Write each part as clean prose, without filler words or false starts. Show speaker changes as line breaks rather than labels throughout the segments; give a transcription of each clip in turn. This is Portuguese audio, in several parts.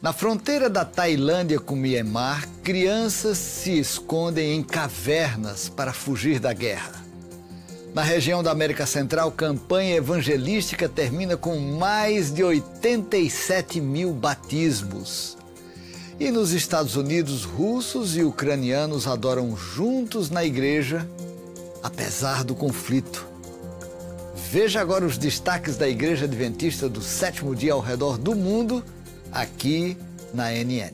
Na fronteira da Tailândia com Mianmar, crianças se escondem em cavernas para fugir da guerra. Na região da América Central, campanha evangelística termina com mais de 87 mil batismos. E nos Estados Unidos, russos e ucranianos adoram juntos na igreja, apesar do conflito. Veja agora os destaques da Igreja Adventista do Sétimo Dia ao redor do mundo, aqui na NN.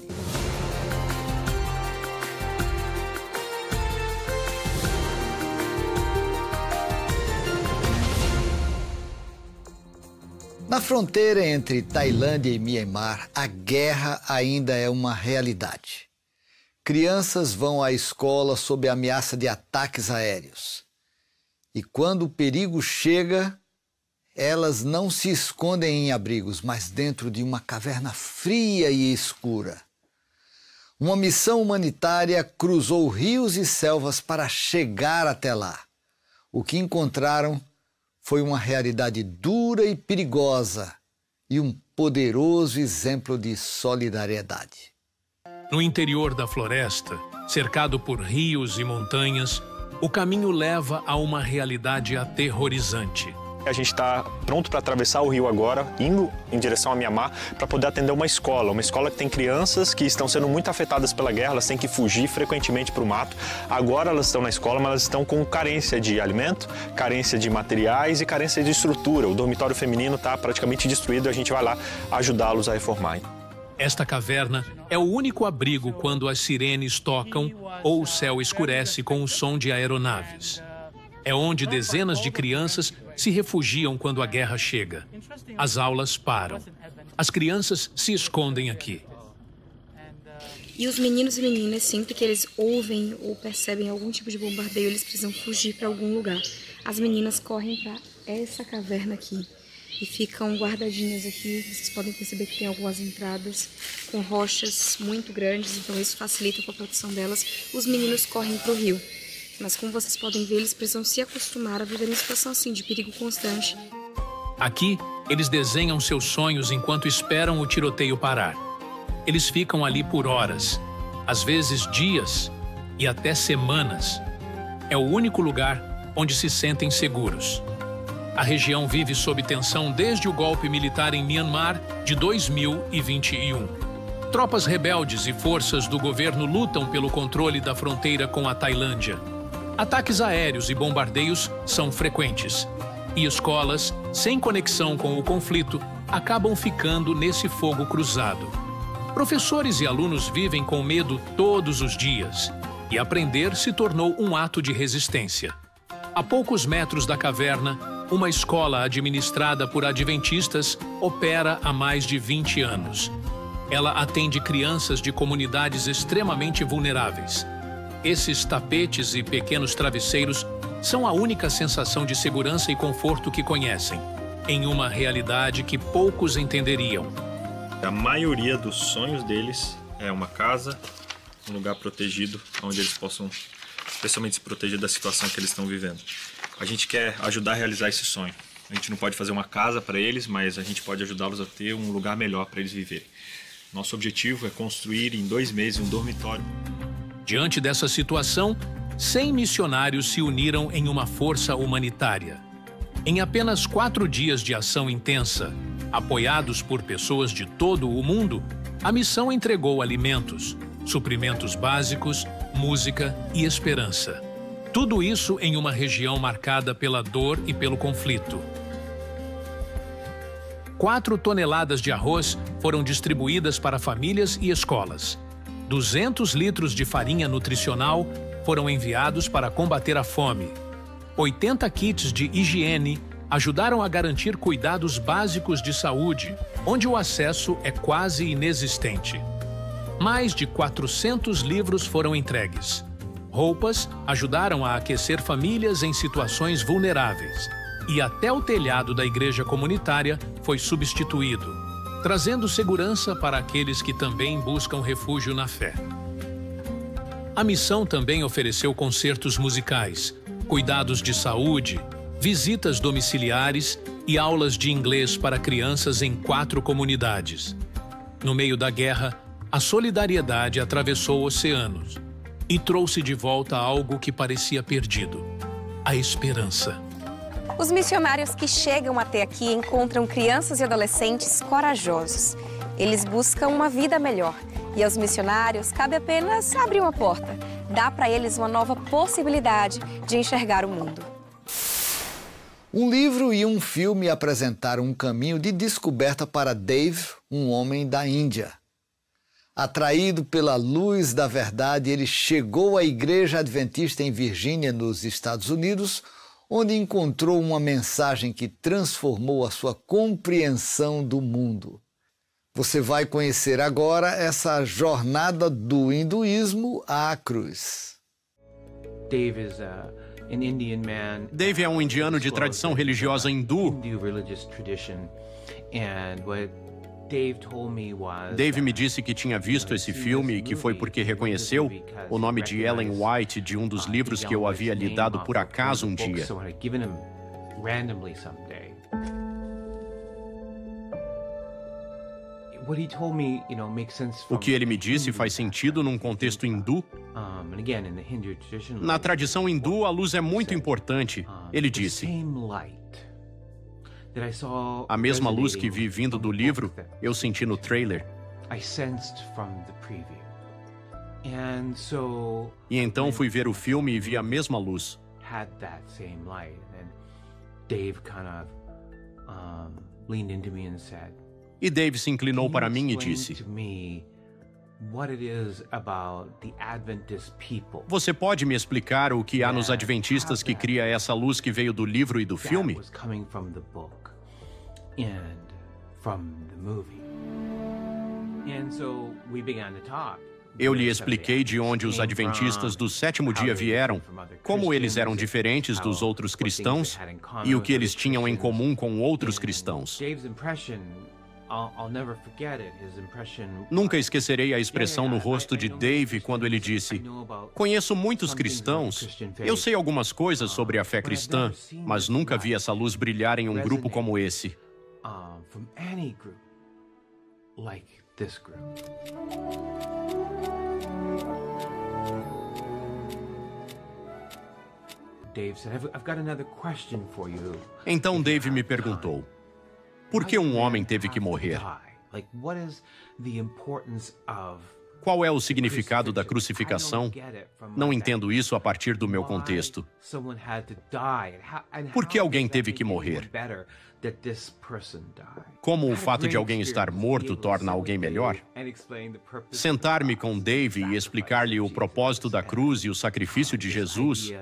Na fronteira entre Tailândia e Mianmar, a guerra ainda é uma realidade. Crianças vão à escola sob a ameaça de ataques aéreos. E quando o perigo chega, elas não se escondem em abrigos, mas dentro de uma caverna fria e escura. Uma missão humanitária cruzou rios e selvas para chegar até lá. O que encontraram foi uma realidade dura e perigosa e um poderoso exemplo de solidariedade.
No interior da floresta, cercado por rios e montanhas, o caminho leva a uma realidade aterrorizante.
A gente está pronto para atravessar o rio agora, indo em direção a Mianmar, para poder atender uma escola que tem crianças que estão sendo muito afetadas pela guerra, elas têm que fugir frequentemente para o mato. Agora elas estão na escola, mas elas estão com carência de alimento, carência de materiais e carência de estrutura. O dormitório feminino está praticamente destruído e a gente vai lá ajudá-los a reformar.
Esta caverna é o único abrigo quando as sirenes tocam ou o céu escurece com o som de aeronaves. É onde dezenas de crianças se refugiam quando a guerra chega. As aulas param. As crianças se escondem aqui.
E os meninos e meninas, sempre que eles ouvem ou percebem algum tipo de bombardeio, eles precisam fugir para algum lugar. As meninas correm para essa caverna aqui e ficam guardadinhas aqui. Vocês podem perceber que tem algumas entradas com rochas muito grandes, então isso facilita a proteção delas. Os meninos correm para o rio. Mas como vocês podem ver, eles precisam se acostumar a viver em situação assim, de perigo constante.
Aqui, eles desenham seus sonhos enquanto esperam o tiroteio parar. Eles ficam ali por horas, às vezes dias e até semanas. É o único lugar onde se sentem seguros. A região vive sob tensão desde o golpe militar em Mianmar de 2021. Tropas rebeldes e forças do governo lutam pelo controle da fronteira com a Tailândia. Ataques aéreos e bombardeios são frequentes. E escolas, sem conexão com o conflito, acabam ficando nesse fogo cruzado. Professores e alunos vivem com medo todos os dias. E aprender se tornou um ato de resistência. A poucos metros da caverna, uma escola administrada por adventistas opera há mais de 20 anos. Ela atende crianças de comunidades extremamente vulneráveis. Esses tapetes e pequenos travesseiros são a única sensação de segurança e conforto que conhecem, em uma realidade que poucos entenderiam.
A maioria dos sonhos deles é uma casa, um lugar protegido, onde eles possam especialmente se proteger da situação que eles estão vivendo. A gente quer ajudar a realizar esse sonho. A gente não pode fazer uma casa para eles, mas a gente pode ajudá-los a ter um lugar melhor para eles viverem. Nosso objetivo é construir em 2 meses um dormitório.
Diante dessa situação, 100 missionários se uniram em uma força humanitária. Em apenas 4 dias de ação intensa, apoiados por pessoas de todo o mundo, a missão entregou alimentos, suprimentos básicos, música e esperança. Tudo isso em uma região marcada pela dor e pelo conflito. 4 toneladas de arroz foram distribuídas para famílias e escolas. 200 litros de farinha nutricional foram enviados para combater a fome. 80 kits de higiene ajudaram a garantir cuidados básicos de saúde, onde o acesso é quase inexistente. Mais de 400 livros foram entregues. Roupas ajudaram a aquecer famílias em situações vulneráveis. E até o telhado da igreja comunitária foi substituído, trazendo segurança para aqueles que também buscam refúgio na fé. A missão também ofereceu concertos musicais, cuidados de saúde, visitas domiciliares e aulas de inglês para crianças em 4 comunidades. No meio da guerra, a solidariedade atravessou oceanos e trouxe de volta algo que parecia perdido: a esperança.
Os missionários que chegam até aqui encontram crianças e adolescentes corajosos. Eles buscam uma vida melhor. E aos missionários cabe apenas abrir uma porta. Dá para eles uma nova possibilidade de enxergar o mundo.
Um livro e um filme apresentaram um caminho de descoberta para Dave, um homem da Índia. Atraído pela luz da verdade, ele chegou à Igreja Adventista em Virgínia, nos Estados Unidos, onde encontrou uma mensagem que transformou a sua compreensão do mundo. Você vai conhecer agora essa jornada do hinduísmo à cruz.
Dave é um indiano de tradição religiosa hindu. Dave me disse que tinha visto esse filme e que foi porque reconheceu o nome de Ellen White de um dos livros que eu havia lhe dado por acaso um dia. O que ele me disse faz sentido num contexto hindu. Na tradição hindu, a luz é muito importante. Ele disse: a mesma luz que vi vindo do livro, eu senti no trailer. E então fui ver o filme e vi a mesma luz. E Dave se inclinou para mim e disse: você pode me explicar o que há nos adventistas que cria essa luz que veio do livro e do filme? Eu lhe expliquei de onde os adventistas do sétimo dia vieram, como eles eram diferentes dos outros cristãos e o que eles tinham em comum com outros cristãos. Nunca esquecerei a expressão no rosto de Dave quando ele disse: conheço muitos cristãos, eu sei algumas coisas sobre a fé cristã, mas nunca vi essa luz brilhar em um grupo como esse. Então Dave me perguntou: por que um homem teve que morrer? Qual é o significado da crucificação? Não entendo isso a partir do meu contexto. Por que alguém teve que morrer? Como o fato de alguém estar morto torna alguém melhor? Sentar-me com Dave e explicar-lhe o propósito da cruz e o sacrifício de Jesus.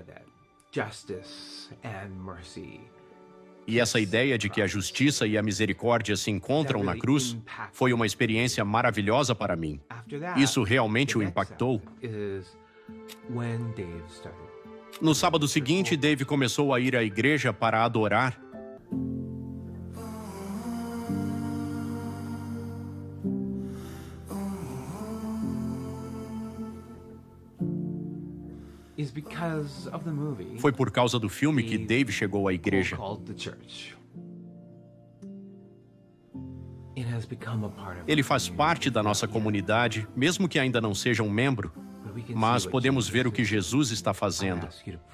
E essa ideia de que a justiça e a misericórdia se encontram na cruz foi uma experiência maravilhosa para mim. Isso realmente o impactou. No sábado seguinte, Dave começou a ir à igreja para adorar. Foi por causa do filme que Dave chegou à igreja. Ele faz parte da nossa comunidade, mesmo que ainda não seja um membro, mas podemos ver o que Jesus está fazendo.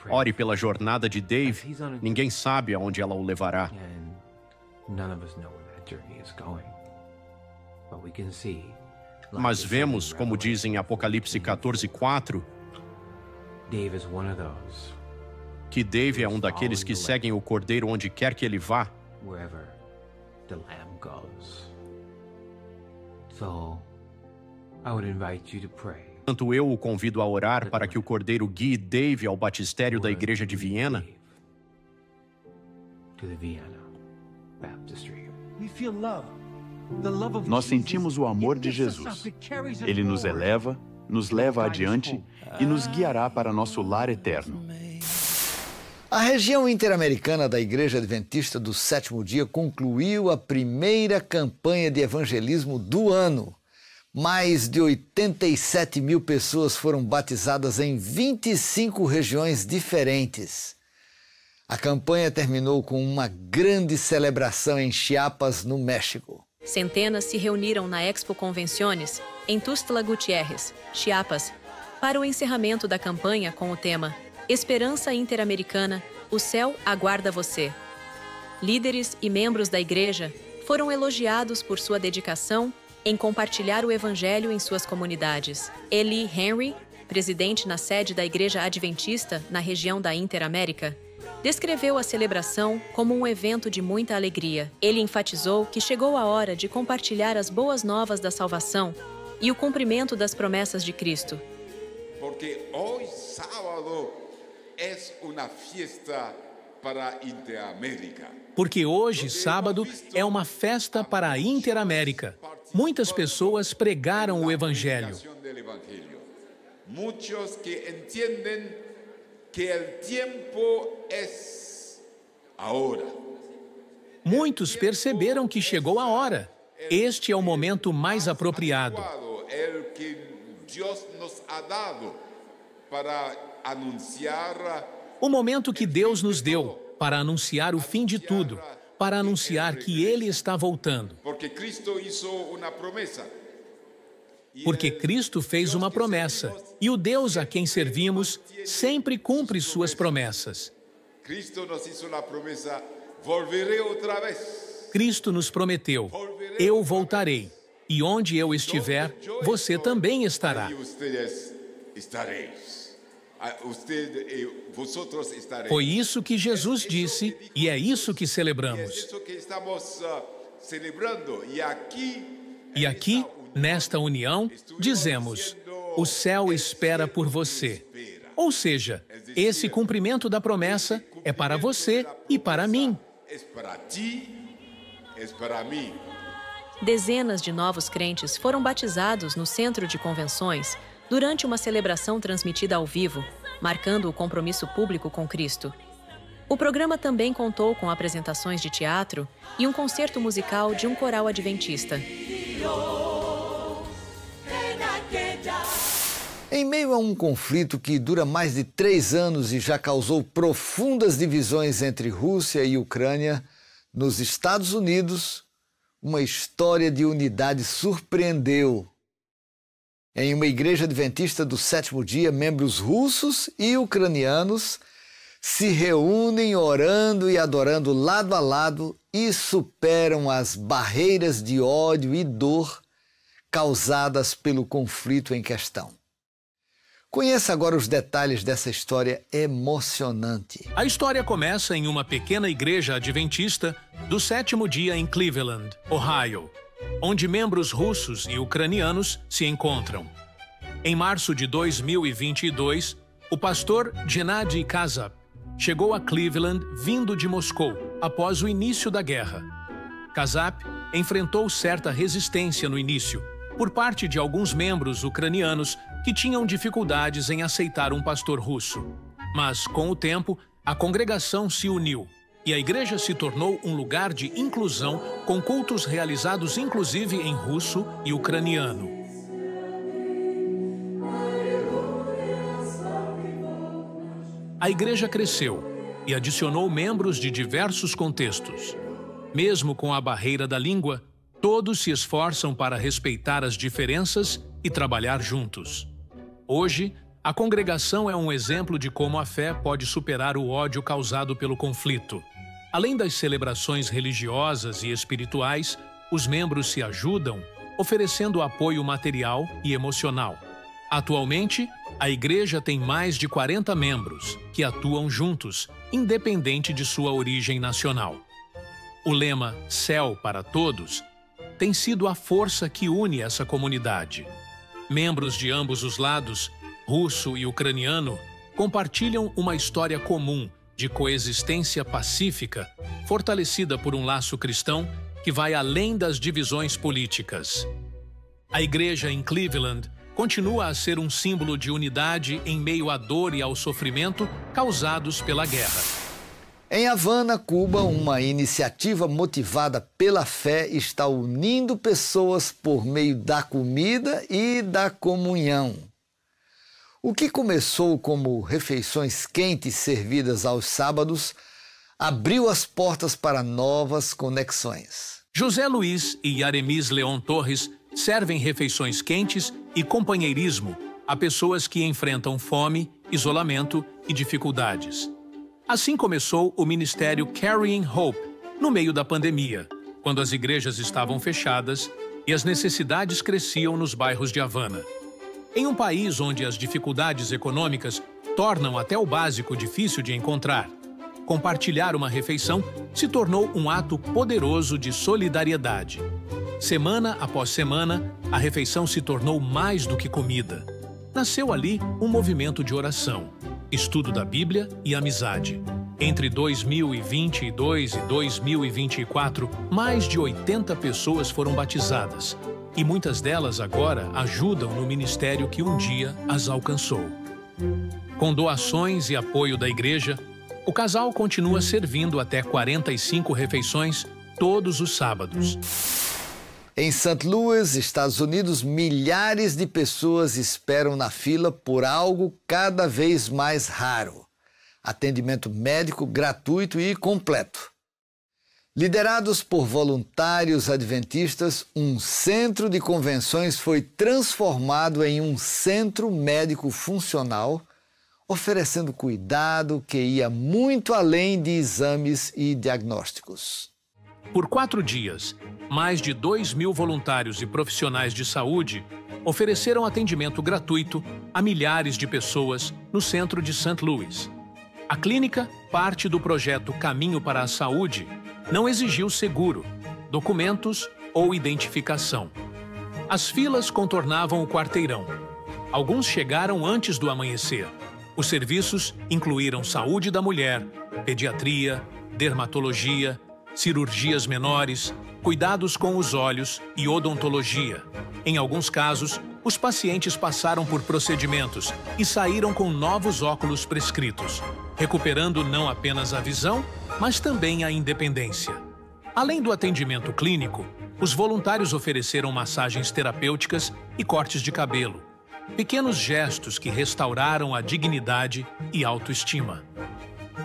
Ore pela jornada de Dave, ninguém sabe aonde ela o levará. Mas vemos, como diz em Apocalipse 14:4, que Dave é um daqueles que seguem o Cordeiro onde quer que ele vá. Portanto, eu o convido a orar para que o Cordeiro guie Dave ao batistério da Igreja de Viena.
Nós sentimos o amor de Jesus. Ele nos eleva, nos leva adiante e nos guiará para nosso lar eterno.
A região interamericana da Igreja Adventista do Sétimo Dia concluiu a primeira campanha de evangelismo do ano. Mais de 87 mil pessoas foram batizadas em 25 regiões diferentes. A campanha terminou com uma grande celebração em Chiapas, no México.
Centenas se reuniram na Expo Convenciones, em Tuxtla Gutiérrez, Chiapas, para o encerramento da campanha com o tema Esperança Interamericana, o céu aguarda você. Líderes e membros da igreja foram elogiados por sua dedicação em compartilhar o evangelho em suas comunidades. Eli Henry, presidente na sede da Igreja Adventista na região da Interamérica, descreveu a celebração como um evento de muita alegria. Ele enfatizou que chegou a hora de compartilhar as boas novas da salvação e o cumprimento das promessas de Cristo.
Porque hoje, sábado, é uma festa para a Interamérica.
Porque hoje, sábado, é uma festa para a Interamérica. Muitas pessoas pregaram o Evangelho.
Muitos que entendem que o tempo é agora.
Muitos perceberam que chegou a hora. Este é o momento mais apropriado.
É o que Deus nos ha dado para anunciar.
O momento que Deus nos deu para anunciar o fim de tudo, para anunciar que Ele está voltando.
Porque Cristo hizo uma promessa.
Porque Cristo fez uma promessa, e o Deus a quem servimos sempre cumpre suas promessas.
Cristo nos hizo a promessa, volverei outra vez.
Cristo nos prometeu, eu voltarei, e onde eu estiver, você também estará. Foi isso que Jesus disse, e é isso que celebramos. E aqui, nesta união, dizemos, o céu espera por você. Ou seja, esse cumprimento da promessa é para você e para mim.
Dezenas de novos crentes foram batizados no centro de convenções durante uma celebração transmitida ao vivo, marcando o compromisso público com Cristo. O programa também contou com apresentações de teatro e um concerto musical de um coral adventista.
Em meio a um conflito que dura mais de 3 anos e já causou profundas divisões entre Rússia e Ucrânia, nos Estados Unidos, uma história de unidade surpreendeu. Em uma igreja adventista do 7º dia, membros russos e ucranianos se reúnem orando e adorando lado a lado e superam as barreiras de ódio e dor causadas pelo conflito em questão. Conheça agora os detalhes dessa história emocionante.
A história começa em uma pequena igreja adventista do 7º dia em Cleveland, Ohio, onde membros russos e ucranianos se encontram. Em março de 2022, o pastor Gennady Kazap chegou a Cleveland vindo de Moscou após o início da guerra. Kazap enfrentou certa resistência no início, por parte de alguns membros ucranianos que tinham dificuldades em aceitar um pastor russo. Mas, com o tempo, a congregação se uniu e a igreja se tornou um lugar de inclusão com cultos realizados inclusive em russo e ucraniano. A igreja cresceu e adicionou membros de diversos contextos. Mesmo com a barreira da língua, todos se esforçam para respeitar as diferenças e trabalhar juntos. Hoje, a congregação é um exemplo de como a fé pode superar o ódio causado pelo conflito. Além das celebrações religiosas e espirituais, os membros se ajudam, oferecendo apoio material e emocional. Atualmente, a igreja tem mais de 40 membros que atuam juntos, independente de sua origem nacional. O lema Céu para Todos tem sido a força que une essa comunidade. Membros de ambos os lados, russo e ucraniano, compartilham uma história comum de coexistência pacífica, fortalecida por um laço cristão que vai além das divisões políticas. A igreja em Cleveland continua a ser um símbolo de unidade em meio à dor e ao sofrimento causados pela guerra.
Em Havana, Cuba, uma iniciativa motivada pela fé está unindo pessoas por meio da comida e da comunhão. O que começou como refeições quentes servidas aos sábados abriu as portas para novas conexões.
José Luiz e Yaremis Leon Torres servem refeições quentes e companheirismo a pessoas que enfrentam fome, isolamento e dificuldades. Assim começou o ministério Carrying Hope, no meio da pandemia, quando as igrejas estavam fechadas e as necessidades cresciam nos bairros de Havana. Em um país onde as dificuldades econômicas tornam até o básico difícil de encontrar, compartilhar uma refeição se tornou um ato poderoso de solidariedade. Semana após semana, a refeição se tornou mais do que comida. Nasceu ali um movimento de oração, estudo da Bíblia e amizade. Entre 2022 e 2024, mais de 80 pessoas foram batizadas, e muitas delas agora ajudam no ministério que um dia as alcançou. Com doações e apoio da igreja, o casal continua servindo até 45 refeições todos os sábados.
Em St. Louis, Estados Unidos, milhares de pessoas esperam na fila por algo cada vez mais raro: atendimento médico gratuito e completo. Liderados por voluntários adventistas, um centro de convenções foi transformado em um centro médico funcional, oferecendo cuidado que ia muito além de exames e diagnósticos.
Por 4 dias, mais de 2.000 voluntários e profissionais de saúde ofereceram atendimento gratuito a milhares de pessoas no centro de St. Louis. A clínica, parte do projeto Caminho para a Saúde, não exigiu seguro, documentos ou identificação. As filas contornavam o quarteirão. Alguns chegaram antes do amanhecer. Os serviços incluíram saúde da mulher, pediatria, dermatologia, cirurgias menores, cuidados com os olhos e odontologia. Em alguns casos, os pacientes passaram por procedimentos e saíram com novos óculos prescritos, recuperando não apenas a visão, mas também a independência. Além do atendimento clínico, os voluntários ofereceram massagens terapêuticas e cortes de cabelo, pequenos gestos que restauraram a dignidade e autoestima.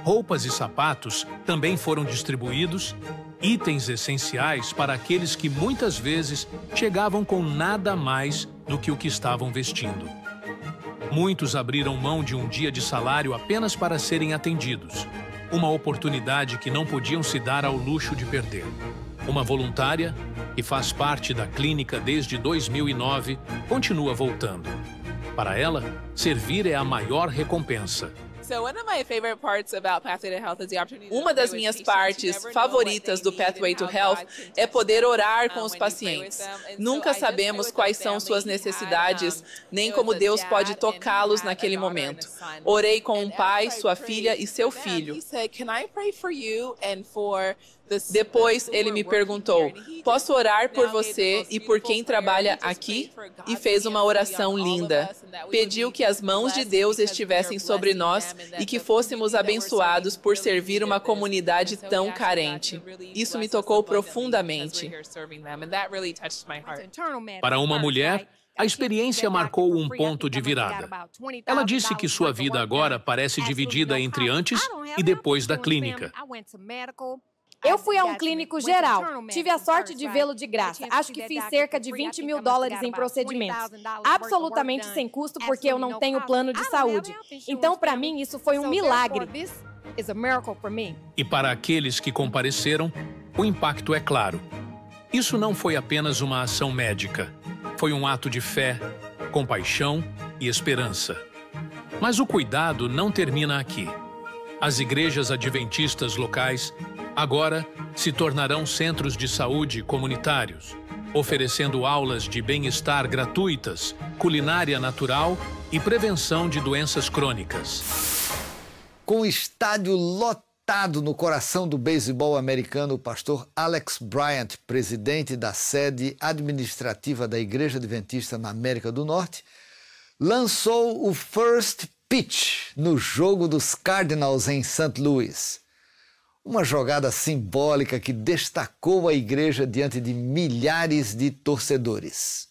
Roupas e sapatos também foram distribuídos, itens essenciais para aqueles que muitas vezes chegavam com nada mais do que o que estavam vestindo. Muitos abriram mão de um dia de salário apenas para serem atendidos, uma oportunidade que não podiam se dar ao luxo de perder. Uma voluntária, que faz parte da clínica desde 2009, continua voltando. Para ela, servir é a maior recompensa.
Uma das minhas partes favoritas do Pathway to Health é poder orar com os pacientes. Nunca sabemos quais são suas necessidades, nem como Deus pode tocá-los naquele momento. Orei com um pai, sua filha e seu filho. Depois ele me perguntou: posso orar por você e por quem trabalha aqui? E fez uma oração linda. Pediu que as mãos de Deus estivessem sobre nós e que fôssemos abençoados por servir uma comunidade tão carente. Isso me tocou profundamente.
Para uma mulher, a experiência marcou um ponto de virada. Ela disse que sua vida agora parece dividida entre antes e depois da clínica.
Eu fui a um clínico geral. Tive a sorte de vê-lo de graça. Acho que fiz cerca de $20 mil em procedimentos. Absolutamente sem custo, porque eu não tenho plano de saúde. Então, para mim, isso foi um milagre.
E para aqueles que compareceram, o impacto é claro. Isso não foi apenas uma ação médica. Foi um ato de fé, compaixão e esperança. Mas o cuidado não termina aqui. As igrejas adventistas locais agora se tornarão centros de saúde comunitários, oferecendo aulas de bem-estar gratuitas, culinária natural e prevenção de doenças crônicas.
Com o estádio lotado no coração do beisebol americano, o pastor Alex Bryant, presidente da sede administrativa da Igreja Adventista na América do Norte, lançou o First Pitch no jogo dos Cardinals em St. Louis. Uma jogada simbólica que destacou a igreja diante de milhares de torcedores.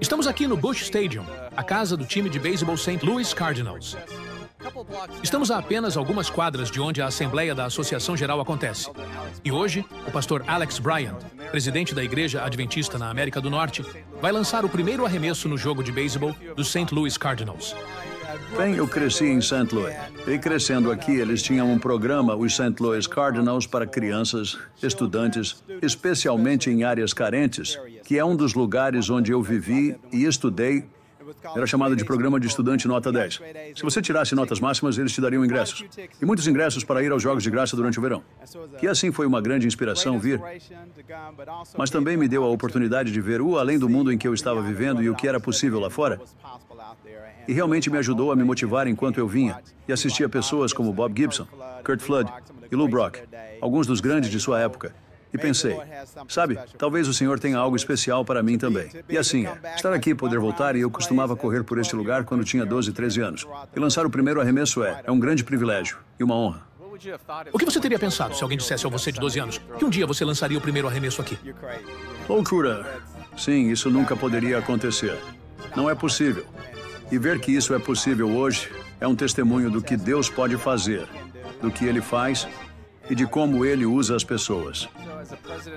Estamos aqui no Busch Stadium, a casa do time de beisebol St. Louis Cardinals. Estamos a apenas algumas quadras de onde a Assembleia da Associação Geral acontece. E hoje, o pastor Alex Bryant, presidente da Igreja Adventista na América do Norte, vai lançar o primeiro arremesso no jogo de beisebol dos St. Louis Cardinals.
Bem, eu cresci em St. Louis. E crescendo aqui, eles tinham um programa, os St. Louis Cardinals, para crianças, estudantes, especialmente em áreas carentes, que é um dos lugares onde eu vivi e estudei. Era chamado de Programa de Estudante Nota 10. Se você tirasse notas máximas, eles te dariam ingressos. E muitos ingressos para ir aos Jogos de Graça durante o verão. Que assim foi uma grande inspiração vir. Mas também me deu a oportunidade de ver o além do mundo em que eu estava vivendo e o que era possível lá fora. E realmente me ajudou a me motivar enquanto eu vinha e assistia pessoas como Bob Gibson, Curt Flood e Lou Brock, alguns dos grandes de sua época. E pensei, sabe, talvez o Senhor tenha algo especial para mim também. E assim é. Estar aqui e poder voltar, e eu costumava correr por este lugar quando tinha 12, 13 anos. E lançar o primeiro arremesso é um grande privilégio e uma honra.
O que você teria pensado se alguém dissesse a você de 12 anos que um dia você lançaria o primeiro arremesso aqui?
Loucura. Sim, isso nunca poderia acontecer. Não é possível. E ver que isso é possível hoje é um testemunho do que Deus pode fazer, do que Ele faz e de como Ele usa as pessoas.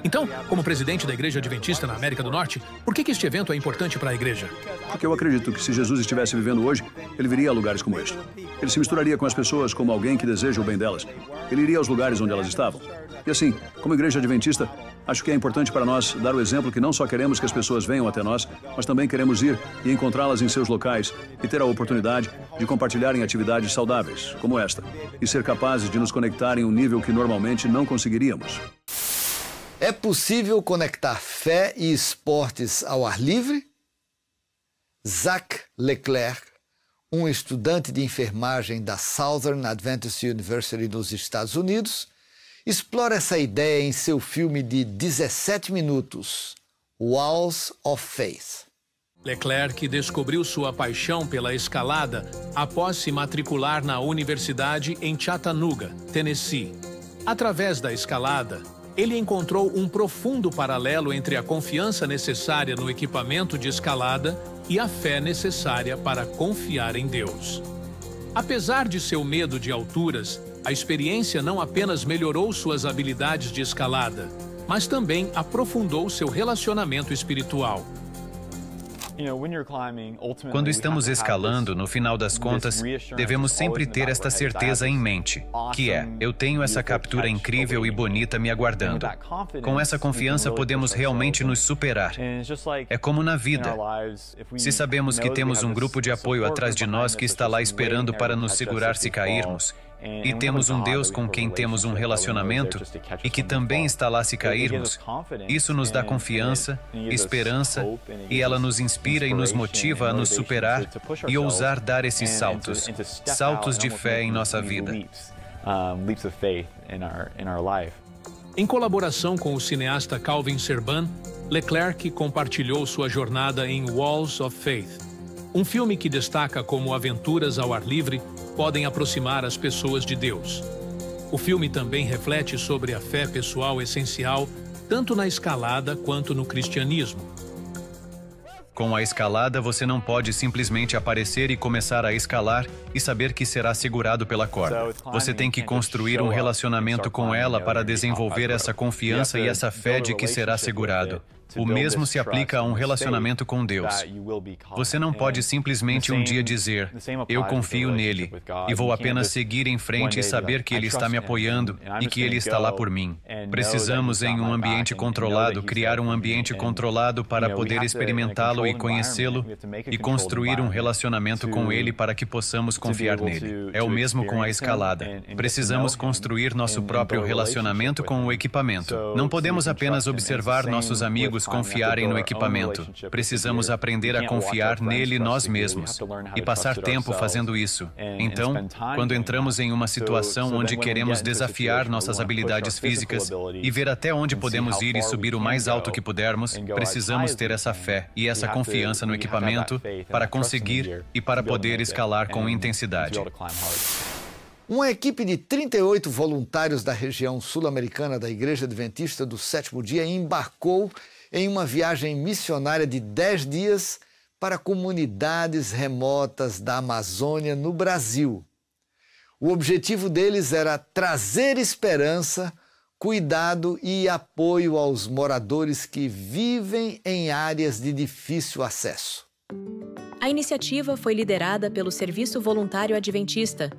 Então, como presidente da Igreja Adventista na América do Norte, por que este evento é importante para a igreja?
Porque eu acredito que se Jesus estivesse vivendo hoje, ele viria a lugares como este. Ele se misturaria com as pessoas como alguém que deseja o bem delas. Ele iria aos lugares onde elas estavam. E assim, como Igreja Adventista, acho que é importante para nós dar o exemplo que não só queremos que as pessoas venham até nós, mas também queremos ir e encontrá-las em seus locais e ter a oportunidade de compartilhar em atividades saudáveis, como esta, e ser capazes de nos conectar em um nível que normalmente não conseguiríamos.
É possível conectar fé e esportes ao ar livre? Zach Leclerc, um estudante de enfermagem da Southern Adventist University nos Estados Unidos, explora essa ideia em seu filme de 17 minutos, Walls of Faith.
Leclerc descobriu sua paixão pela escalada após se matricular na universidade em Chattanooga, Tennessee. Através da escalada, ele encontrou um profundo paralelo entre a confiança necessária no equipamento de escalada e a fé necessária para confiar em Deus. Apesar de seu medo de alturas, a experiência não apenas melhorou suas habilidades de escalada, mas também aprofundou seu relacionamento espiritual.
Quando estamos escalando, no final das contas, devemos sempre ter esta certeza em mente, que é, eu tenho essa captura incrível e bonita me aguardando. Com essa confiança, podemos realmente nos superar. É como na vida. Se sabemos que temos um grupo de apoio atrás de nós que está lá esperando para nos segurar se cairmos, e temos um Deus com quem temos um relacionamento e que também está lá se cairmos, isso nos dá confiança, esperança e ela nos inspira e nos motiva a nos superar e ousar dar esses saltos, saltos de fé em nossa vida.
Em colaboração com o cineasta Calvin Serban, Leclerc compartilhou sua jornada em Walls of Faith, um filme que destaca como aventuras ao ar livre podem aproximar as pessoas de Deus. O filme também reflete sobre a fé pessoal essencial, tanto na escalada quanto no cristianismo.
Com a escalada, você não pode simplesmente aparecer e começar a escalar e saber que será segurado pela corda. Você tem que construir um relacionamento com ela para desenvolver essa confiança e essa fé de que será segurado. O mesmo se aplica a um relacionamento com Deus. Você não pode simplesmente um dia dizer, eu confio nele, e vou apenas seguir em frente e saber que Ele está me apoiando e que Ele está lá por mim. Precisamos, em um ambiente controlado, criar um ambiente controlado para poder experimentá-lo e conhecê-lo e construir um relacionamento com Ele para que possamos confiar nele. É o mesmo com a escalada. Precisamos construir nosso próprio relacionamento com o equipamento. Não podemos apenas observar nossos amigos confiarem no equipamento. Precisamos aprender a confiar nele nós mesmos e passar tempo fazendo isso. Então, quando entramos em uma situação onde queremos desafiar nossas habilidades físicas e ver até onde podemos ir e subir o mais alto que pudermos, precisamos ter essa fé e essa confiança no equipamento para conseguir e para poder escalar com intensidade.
Uma equipe de 38 voluntários da região sul-americana da Igreja Adventista do Sétimo Dia embarcou em uma viagem missionária de 10 dias para comunidades remotas da Amazônia, no Brasil. O objetivo deles era trazer esperança, cuidado e apoio aos moradores que vivem em áreas de difícil acesso.
A iniciativa foi liderada pelo Serviço Voluntário Adventista,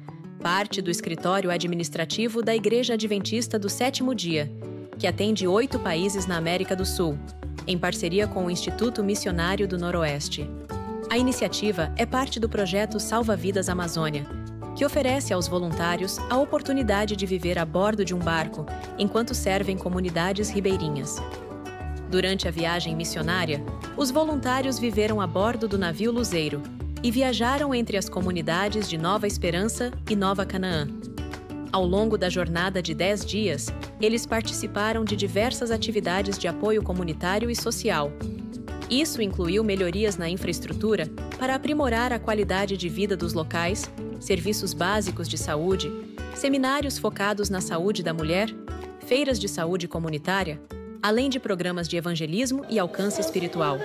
parte do escritório administrativo da Igreja Adventista do Sétimo Dia, que atende 8 países na América do Sul, em parceria com o Instituto Missionário do Noroeste. A iniciativa é parte do projeto Salva Vidas Amazônia, que oferece aos voluntários a oportunidade de viver a bordo de um barco enquanto servem comunidades ribeirinhas. Durante a viagem missionária, os voluntários viveram a bordo do navio Luzeiro e viajaram entre as comunidades de Nova Esperança e Nova Canaã. Ao longo da jornada de 10 dias, eles participaram de diversas atividades de apoio comunitário e social. Isso incluiu melhorias na infraestrutura para aprimorar a qualidade de vida dos locais, serviços básicos de saúde, seminários focados na saúde da mulher, feiras de saúde comunitária, além de programas de evangelismo e alcance espiritual.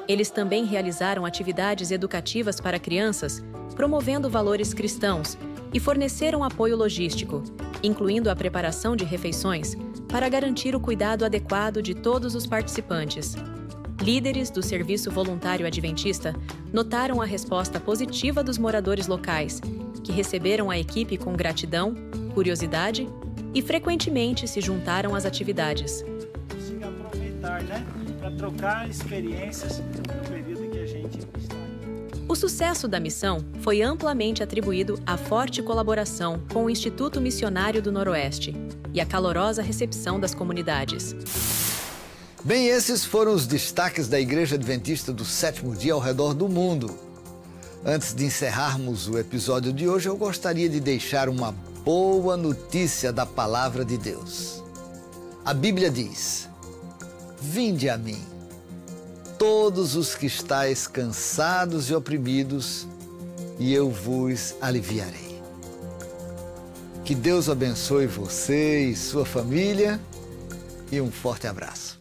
Eles também realizaram atividades educativas para crianças, promovendo valores cristãos, e forneceram apoio logístico, incluindo a preparação de refeições, para garantir o cuidado adequado de todos os participantes. Líderes do Serviço Voluntário Adventista notaram a resposta positiva dos moradores locais, que receberam a equipe com gratidão, curiosidade e frequentemente se juntaram às atividades.
Consiga aproveitar, para trocar experiências no período que a gente está.
O sucesso da missão foi amplamente atribuído à forte colaboração com o Instituto Missionário do Noroeste e à calorosa recepção das comunidades.
Bem, esses foram os destaques da Igreja Adventista do Sétimo Dia ao redor do mundo. Antes de encerrarmos o episódio de hoje, eu gostaria de deixar uma boa notícia da Palavra de Deus. A Bíblia diz: "Vinde a mim, todos os que estáis cansados e oprimidos, e eu vos aliviarei." Que Deus abençoe você e sua família, e um forte abraço.